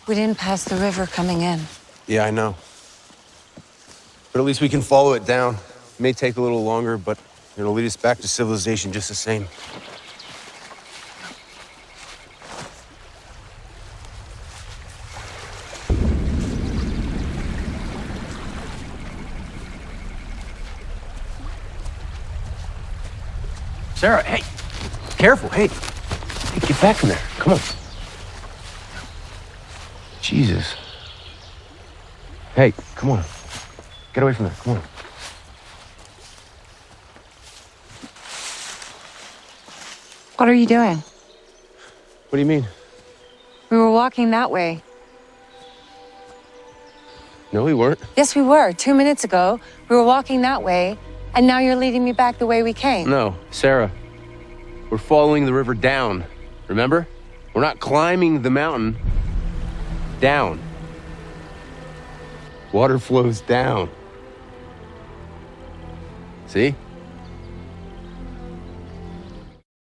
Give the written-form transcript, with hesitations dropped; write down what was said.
We didn't pass the river coming in. Yeah, I know. But at least we can follow it down. It may take a little longer, but it'll lead us back to civilization just the same. Sarah, hey, careful, hey, get back in there, come on. Jesus. Hey, come on, get away from there, come on. What are you doing? What do you mean? We were walking that way. No, we weren't. Yes, we were. 2 minutes ago, we were walking that way, and now you're leading me back the way we came. No, Sarah, we're following the river down, remember? We're not climbing the mountain, down. Water flows down. See?